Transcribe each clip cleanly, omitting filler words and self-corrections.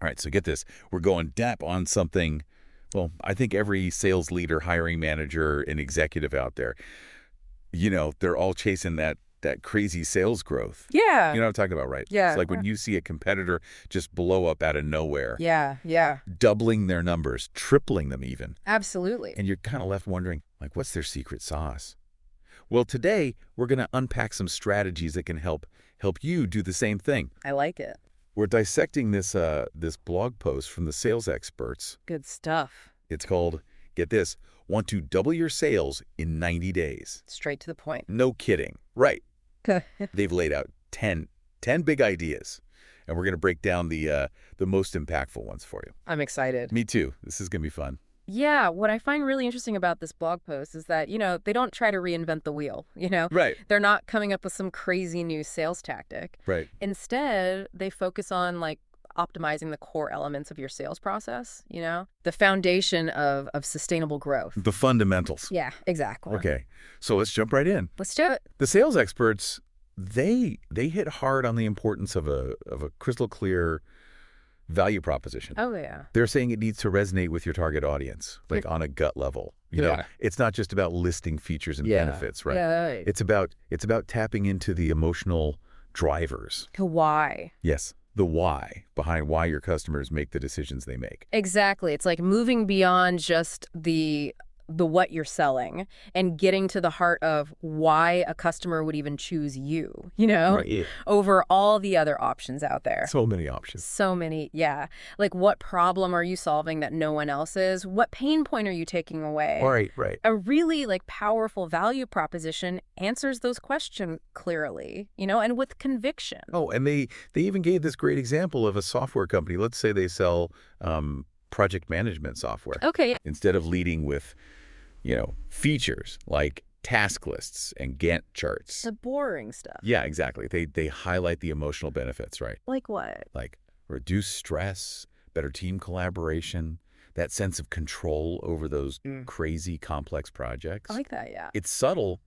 All right, so get this. We're going dap on something. Well, I think every sales leader, hiring manager, and executive out there, they're all chasing that crazy sales growth. Yeah. You know what I'm talking about, right? Yeah. It's like when you see a competitor just blow up out of nowhere. Yeah. Yeah. Doubling their numbers, tripling them even. Absolutely. And you're kind of left wondering, like, what's their secret sauce? Well, today, we're going to unpack some strategies that can help you do the same thing. I like it. We're dissecting this blog post from the Sales Experts. Good stuff. It's called, get this, Want to Double Your Sales in 90 Days. Straight to the point. No kidding. Right. They've laid out 10 big ideas, and we're going to break down the most impactful ones for you. I'm excited. Me too. This is going to be fun. Yeah, what I find really interesting about this blog post is that, they don't try to reinvent the wheel, Right. They're not coming up with some crazy new sales tactic. Right. Instead, they focus on, optimizing the core elements of your sales process, the foundation of sustainable growth. The fundamentals. Yeah, exactly. Okay. So let's jump right in. Let's do it. The Sales Experts, they hit hard on the importance of a crystal clear value proposition. Oh, yeah. They're saying it needs to resonate with your target audience, like on a gut level. It's not just about listing features and benefits, right? Yeah, right. It's about tapping into the emotional drivers. The why. Yes, the why behind why your customers make the decisions they make. Exactly. It's like moving beyond just the what you're selling and getting to the heart of why a customer would even choose you, Right, yeah. over all the other options out there. So many options. So many, yeah. Like, what problem are you solving that no one else is? What pain point are you taking away? Right. A really, powerful value proposition answers those questions clearly, and with conviction. Oh, and they even gave this great example of a software company. Let's say they sell project management software. Okay. Instead of leading with features like task lists and Gantt charts. The boring stuff. Yeah, exactly. They highlight the emotional benefits, right? Like what? Like reduced stress, better team collaboration, that sense of control over those crazy complex projects. I like that, yeah. It's subtle,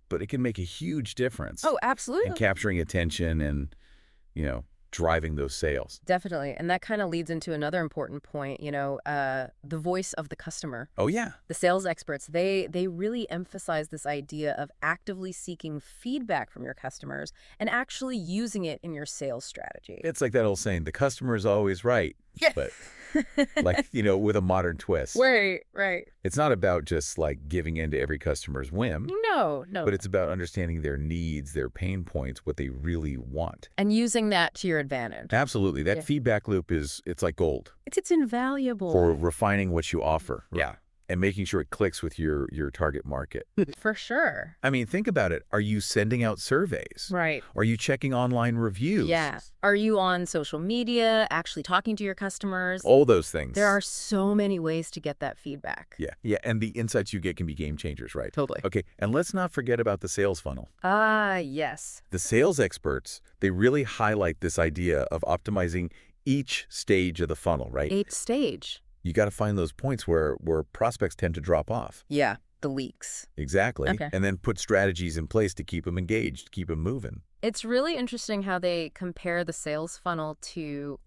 but it can make a huge difference. Oh, absolutely. In capturing attention and, driving those sales. Definitely. And that kind of leads into another important point, the voice of the customer. Oh, yeah. The sales experts, they really emphasize this idea of actively seeking feedback from your customers and actually using it in your sales strategy. It's like that old saying, the customer is always right. Yeah. But with a modern twist. Right. It's not about just giving in to every customer's whim. No. But it's about understanding their needs, their pain points, what they really want. And using that to your advantage. Absolutely. That feedback loop it's like gold. It's invaluable. For refining what you offer. Yeah. And making sure it clicks with your target market. For sure. I mean, think about it. Are you sending out surveys? Right. Are you checking online reviews? Yeah. Are you on social media, actually talking to your customers? All those things. There are so many ways to get that feedback. Yeah. And the insights you get can be game changers, right? Totally. Okay. And let's not forget about the sales funnel. Ah, yes. The sales experts, they really highlight this idea of optimizing each stage of the funnel, right? Each stage. You got to find those points where prospects tend to drop off. Yeah, the leaks. Exactly. Okay. And then put strategies in place to keep them engaged, keep them moving. It's really interesting how they compare the sales funnel to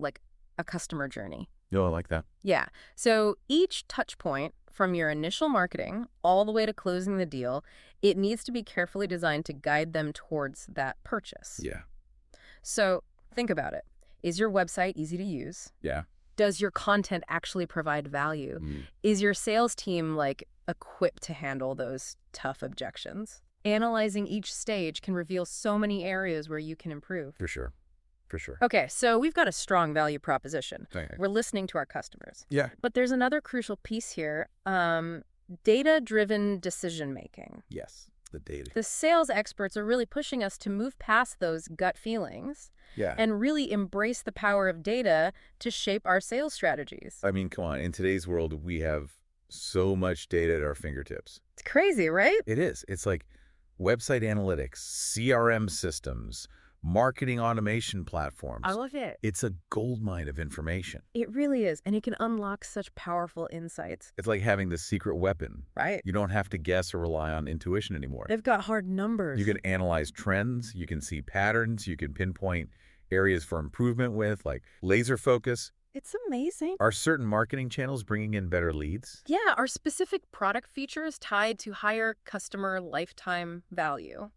a customer journey. Oh, I like that. Yeah. So each touch point from your initial marketing all the way to closing the deal, it needs to be carefully designed to guide them towards that purchase. Yeah. So think about it. Is your website easy to use? Yeah. Does your content actually provide value? Is your sales team equipped to handle those tough objections? Analyzing each stage can reveal so many areas where you can improve. For sure. Okay, so we've got a strong value proposition. Okay. We're listening to our customers. Yeah. But there's another crucial piece here, data-driven decision-making. Yes, the data. The sales experts are really pushing us to move past those gut feelings and really embrace the power of data to shape our sales strategies. I mean, come on. In today's world, we have so much data at our fingertips. It's crazy, right? It is. It's like website analytics, CRM systems, marketing automation platforms. I love it. It's a goldmine of information. It really is. And it can unlock such powerful insights. It's like having the secret weapon. Right. You don't have to guess or rely on intuition anymore. They've got hard numbers. You can analyze trends. You can see patterns. You can pinpoint areas for improvement with laser focus. It's amazing. Are certain marketing channels bringing in better leads? Yeah, are specific product features tied to higher customer lifetime value?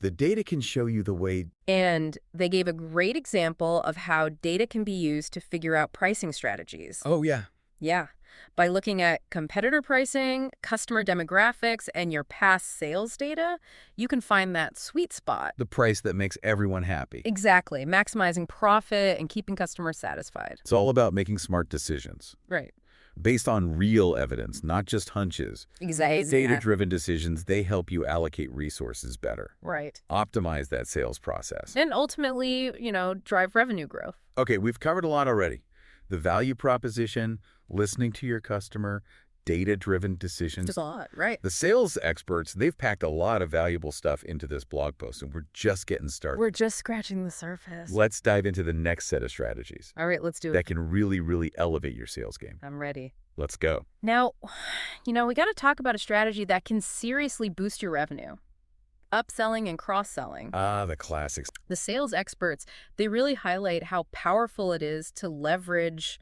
The data can show you the way. And they gave a great example of how data can be used to figure out pricing strategies. Oh, yeah. Yeah. By looking at competitor pricing, customer demographics, and your past sales data, you can find that sweet spot. The price that makes everyone happy. Exactly. Maximizing profit and keeping customers satisfied. It's all about making smart decisions Right. based on real evidence, not just hunches. Exactly. Data-driven decisions, they help you allocate resources better. Right. Optimize that sales process. And ultimately, drive revenue growth. Okay, we've covered a lot already. The value proposition, listening to your customer, data-driven decisions. Just a lot, right? The sales experts, they've packed a lot of valuable stuff into this blog post, and we're just getting started. We're just scratching the surface. Let's dive into the next set of strategies All right, let's do it. that can really, really elevate your sales game. I'm ready. Let's go. Now, we got to talk about a strategy that can seriously boost your revenue. Upselling and cross-selling. Ah, the classics. The sales experts, they really highlight how powerful it is to leverage,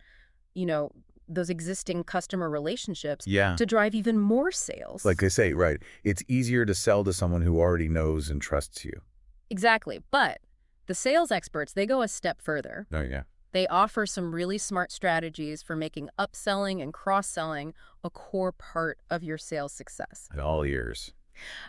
those existing customer relationships to drive even more sales. Like they say, right, it's easier to sell to someone who already knows and trusts you. Exactly. But the sales experts, they go a step further. Oh, yeah. They offer some really smart strategies for making upselling and cross-selling a core part of your sales success. At all ears.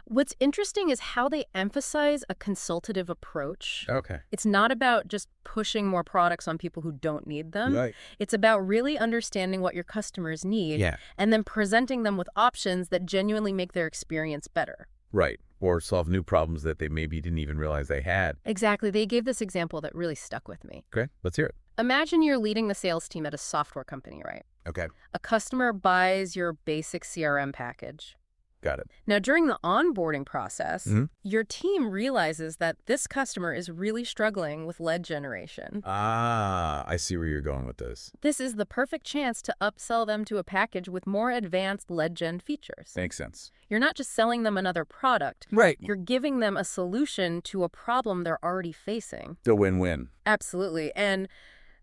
What's interesting is how they emphasize a consultative approach. Okay. It's not about just pushing more products on people who don't need them. Right. It's about really understanding what your customers need and then presenting them with options that genuinely make their experience better. Right. Or solve new problems that they maybe didn't even realize they had. Exactly. They gave this example that really stuck with me. Okay, let's hear it. Imagine you're leading the sales team at a software company, right? Okay. A customer buys your basic CRM package. Got it. Now, during the onboarding process, your team realizes that this customer is really struggling with lead generation. Ah, I see where you're going with this. This is the perfect chance to upsell them to a package with more advanced lead gen features. Makes sense. You're not just selling them another product. Right. You're giving them a solution to a problem they're already facing. The win-win. Absolutely. And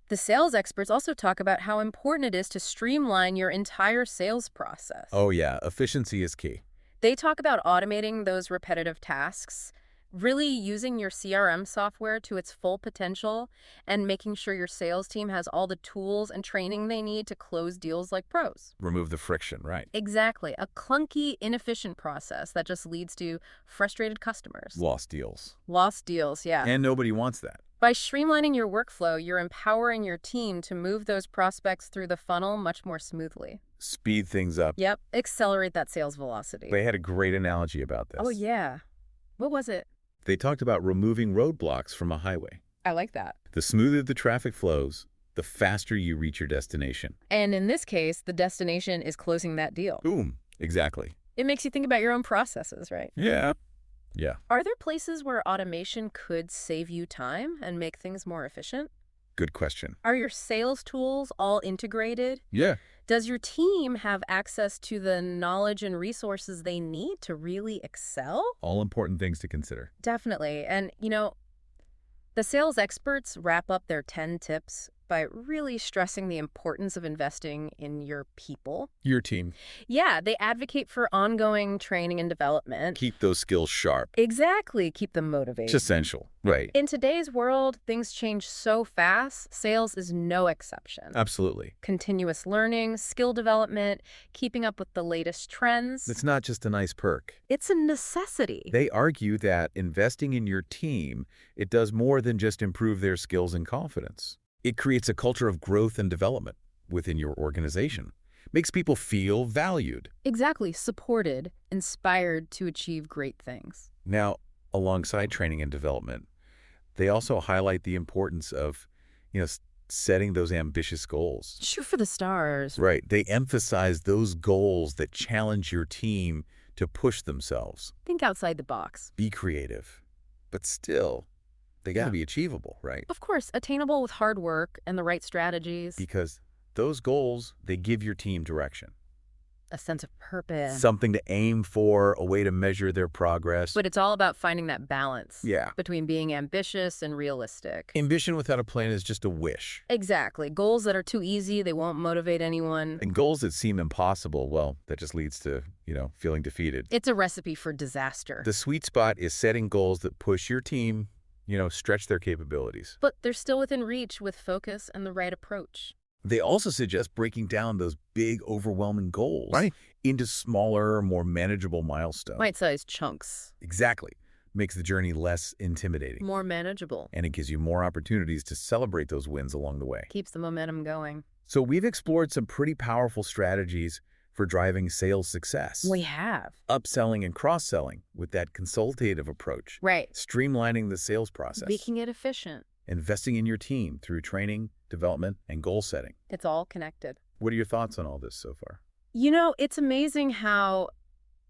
the sales experts also talk about how important it is to streamline your entire sales process. Oh, yeah. Efficiency is key. They talk about automating those repetitive tasks, really using your CRM software to its full potential, and making sure your sales team has all the tools and training they need to close deals like pros. Remove the friction, right? Exactly. A clunky, inefficient process that just leads to frustrated customers. Lost deals. Lost deals, yeah. And nobody wants that. By streamlining your workflow, you're empowering your team to move those prospects through the funnel much more smoothly. Speed things up. Yep. Accelerate that sales velocity. They had a great analogy about this. Oh, yeah. What was it? They talked about removing roadblocks from a highway. I like that. The smoother the traffic flows, the faster you reach your destination. And in this case, the destination is closing that deal. Boom. Exactly. It makes you think about your own processes, right? Yeah. Yeah. Are there places where automation could save you time and make things more efficient? Good question. Are your sales tools all integrated? Yeah. Does your team have access to the knowledge and resources they need to really excel? All important things to consider. Definitely. And, the sales experts wrap up their 10 tips by really stressing the importance of investing in your people. Your team. Yeah, they advocate for ongoing training and development. Keep those skills sharp. Exactly. Keep them motivated. It's essential. Right. In today's world, things change so fast. Sales is no exception. Absolutely. Continuous learning, skill development, keeping up with the latest trends. It's not just a nice perk. It's a necessity. They argue that investing in your team, it does more than just improve their skills and confidence. It creates a culture of growth and development within your organization. Makes people feel valued. Exactly. Supported, inspired to achieve great things. Now, alongside training and development, they also highlight the importance of, setting those ambitious goals. Shoot for the stars. Right. They emphasize those goals that challenge your team to push themselves. Think outside the box. Be creative. But still, they got to be achievable, right? Of course, attainable with hard work and the right strategies. Because those goals, they give your team direction. A sense of purpose. Something to aim for, a way to measure their progress. But it's all about finding that balance. Yeah. Between being ambitious and realistic. Ambition without a plan is just a wish. Exactly. Goals that are too easy, they won't motivate anyone. And goals that seem impossible, well, that just leads to, feeling defeated. It's a recipe for disaster. The sweet spot is setting goals that push your team, stretch their capabilities. But they're still within reach with focus and the right approach. They also suggest breaking down those big, overwhelming goals into smaller, more manageable milestones. Bite-sized chunks. Exactly. Makes the journey less intimidating. More manageable. And it gives you more opportunities to celebrate those wins along the way. Keeps the momentum going. So we've explored some pretty powerful strategies for driving sales success. We have. Upselling and cross-selling with that consultative approach. Right. Streamlining the sales process. Making it efficient. Investing in your team through training, development, and goal setting. It's all connected. What are your thoughts on all this so far? It's amazing how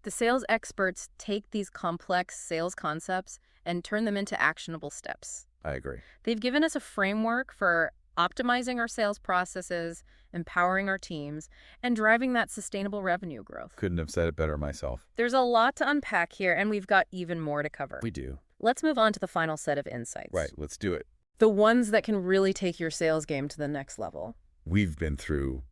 the sales experts take these complex sales concepts and turn them into actionable steps. I agree. They've given us a framework for optimizing our sales processes, empowering our teams, and driving that sustainable revenue growth. Couldn't have said it better myself. There's a lot to unpack here, and we've got even more to cover. We do. Let's move on to the final set of insights. Right, let's do it. The ones that can really take your sales game to the next level. We've been through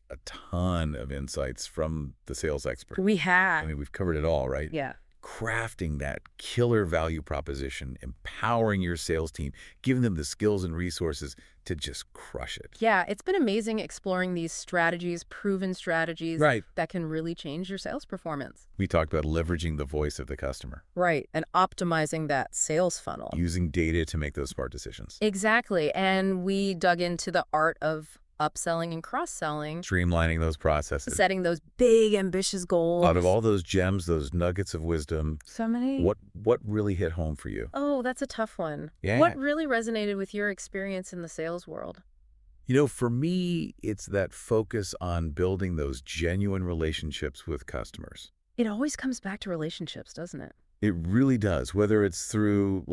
a ton of insights from the sales expert. We have. I mean, we've covered it all, right? Yeah. Crafting that killer value proposition, empowering your sales team, giving them the skills and resources to just crush it. Yeah, it's been amazing exploring these strategies, proven strategies that can really change your sales performance. We talked about leveraging the voice of the customer. Right, and optimizing that sales funnel. Using data to make those smart decisions. Exactly, and we dug into the art of upselling and cross-selling. Streamlining those processes. Setting those big, ambitious goals. Out of all those gems, those nuggets of wisdom. So many. What really hit home for you? Oh, that's a tough one. Yeah. What really resonated with your experience in the sales world? For me, it's that focus on building those genuine relationships with customers. It always comes back to relationships, doesn't it? It really does, whether it's through,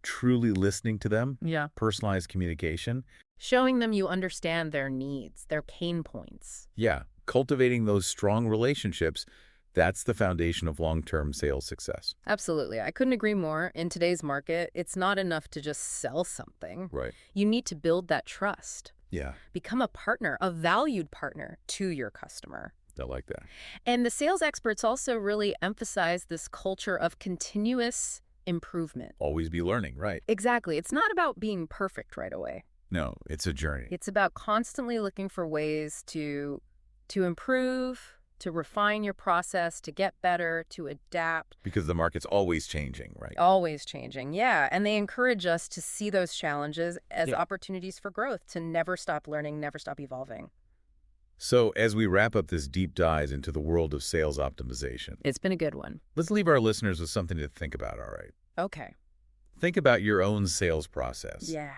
truly listening to them. Yeah. Personalized communication. Showing them you understand their needs, their pain points. Yeah. Cultivating those strong relationships, that's the foundation of long-term sales success. Absolutely. I couldn't agree more. In today's market, it's not enough to just sell something. Right. You need to build that trust. Yeah. Become a partner, a valued partner to your customer. I like that. And the sales experts also really emphasize this culture of continuous improvement. Always be learning, right? Exactly. It's not about being perfect right away. No, it's a journey. It's about constantly looking for ways to improve, to refine your process, to get better, to adapt. Because the market's always changing, right? Always changing, yeah. And they encourage us to see those challenges as opportunities for growth, to never stop learning, never stop evolving. So as we wrap up this deep dive into the world of sales optimization, it's been a good one. Let's leave our listeners with something to think about, all right? Okay. Think about your own sales process. Yeah.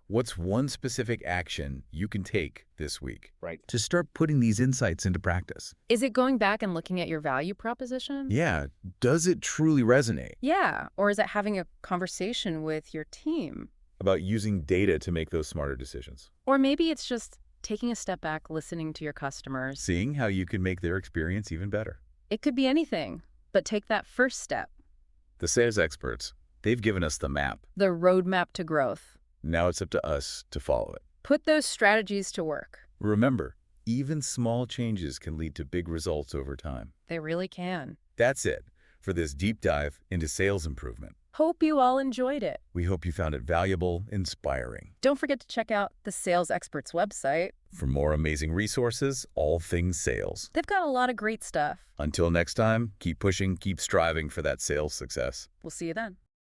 What's one specific action you can take this week to start putting these insights into practice? Is it going back and looking at your value proposition? Yeah. Does it truly resonate? Yeah. Or is it having a conversation with your team? About using data to make those smarter decisions. Or maybe it's just taking a step back, listening to your customers. Seeing how you can make their experience even better. It could be anything, but take that first step. The sales experts, they've given us the map. The roadmap to growth. Now it's up to us to follow it. Put those strategies to work. Remember, even small changes can lead to big results over time. They really can. That's it for this deep dive into sales improvement. Hope you all enjoyed it. We hope you found it valuable, inspiring. Don't forget to check out the Sales Experts website for more amazing resources, all things sales. They've got a lot of great stuff. Until next time, keep pushing, keep striving for that sales success. We'll see you then.